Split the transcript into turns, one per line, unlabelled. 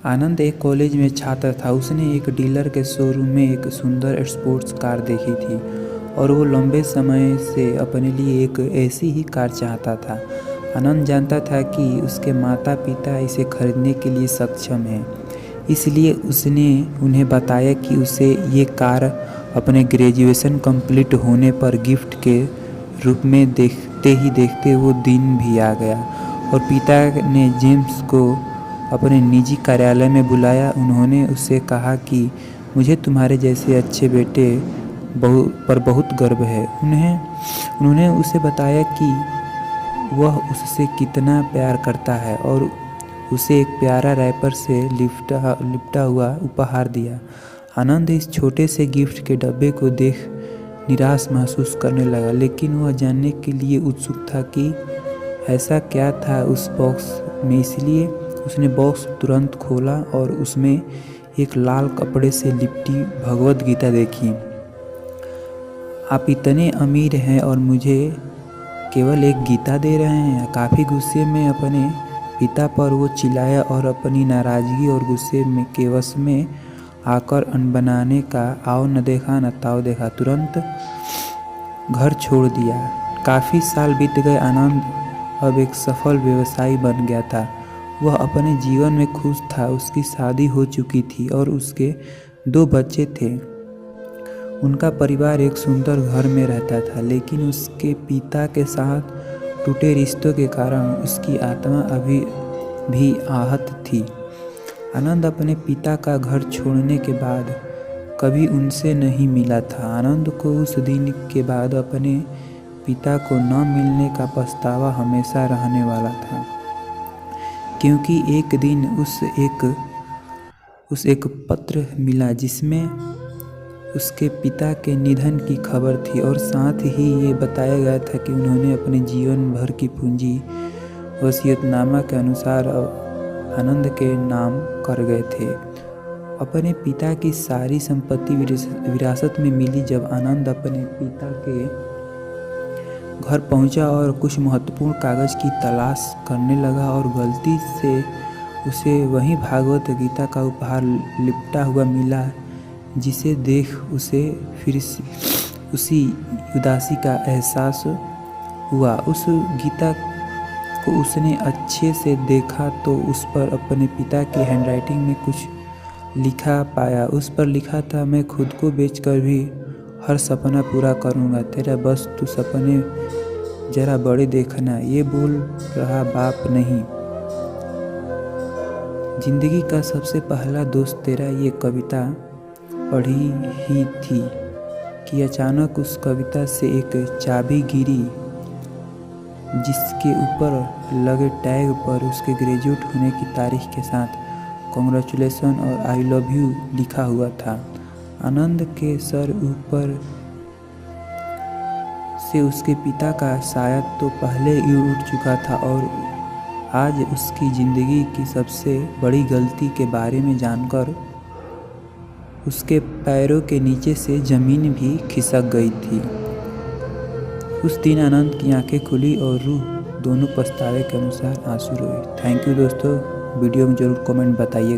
आनंद एक कॉलेज में छात्र था। उसने एक डीलर के शोरूम में एक सुंदर स्पोर्ट्स कार देखी थी और वो लंबे समय से अपने लिए एक ऐसी ही कार चाहता था। आनंद जानता था कि उसके माता पिता इसे खरीदने के लिए सक्षम हैं, इसलिए उसने उन्हें बताया कि उसे ये कार अपने ग्रेजुएशन कंप्लीट होने पर गिफ्ट के रूप में देखते ही देखते वो दिन भी आ गया और पिता ने जेम्स को अपने निजी कार्यालय में बुलाया। उन्होंने उससे कहा कि मुझे तुम्हारे जैसे अच्छे बेटे पर बहुत गर्व है। उन्होंने उसे बताया कि वह उससे कितना प्यार करता है और उसे एक प्यारा रैपर से लिपटा हुआ उपहार दिया। आनंद इस छोटे से गिफ्ट के डब्बे को देख निराश महसूस करने लगा, लेकिन वह जानने के लिए उत्सुक था कि ऐसा क्या था उस बॉक्स में। इसलिए उसने बॉक्स तुरंत खोला और उसमें एक लाल कपड़े से लिपटी भगवद गीता देखी। आप इतने अमीर हैं और मुझे केवल एक गीता दे रहे हैं। काफ़ी गुस्से में अपने पिता पर वो चिल्लाया और अपनी नाराज़गी और गुस्से में के वश में आकर अनबनाने का आओ न देखा न ताओ देखा तुरंत घर छोड़ दिया। काफ़ी साल बीत गए। आनंद अब एक सफल व्यवसायी बन गया था। वह अपने जीवन में खुश था। उसकी शादी हो चुकी थी और उसके 2 बच्चे थे। उनका परिवार एक सुंदर घर में रहता था, लेकिन उसके पिता के साथ टूटे रिश्तों के कारण उसकी आत्मा अभी भी आहत थी। आनंद अपने पिता का घर छोड़ने के बाद कभी उनसे नहीं मिला था। आनंद को उस दिन के बाद अपने पिता को न मिलने का पछतावा हमेशा रहने वाला था, क्योंकि एक दिन उस एक पत्र मिला जिसमें उसके पिता के निधन की खबर थी और साथ ही ये बताया गया था कि उन्होंने अपने जीवन भर की पूंजी वसीयतनामा के अनुसार आनंद के नाम कर गए थे। अपने पिता की सारी संपत्ति विरासत में मिली। जब आनंद अपने पिता के घर पहुंचा और कुछ महत्वपूर्ण कागज़ की तलाश करने लगा और गलती से उसे वहीं भागवत गीता का उपहार लिपटा हुआ मिला, जिसे देख उसे फिर उसी उदासी का एहसास हुआ। उस गीता को उसने अच्छे से देखा तो उस पर अपने पिता की हैंडराइटिंग में कुछ लिखा पाया। उस पर लिखा था, मैं खुद को बेचकर भी हर सपना पूरा करूँगा, तेरा बस तू सपने जरा बड़े देखना। ये बोल रहा बाप नहीं, जिंदगी का सबसे पहला दोस्त तेरा। ये कविता पढ़ी ही थी कि अचानक उस कविता से एक चाबी गिरी, जिसके ऊपर लगे टैग पर उसके ग्रेजुएट होने की तारीख के साथ कॉन्ग्रेचुलेसन और आई लव यू लिखा हुआ था। आनंद के सर ऊपर से उसके पिता का साया तो पहले ही उठ चुका था और आज उसकी ज़िंदगी की सबसे बड़ी गलती के बारे में जानकर उसके पैरों के नीचे से ज़मीन भी खिसक गई थी। उस दिन आनंद की आंखें खुली और रूह दोनों पछतावे के अनुसार आंसू रोए। थैंक यू दोस्तों। वीडियो में ज़रूर कमेंट बताइए।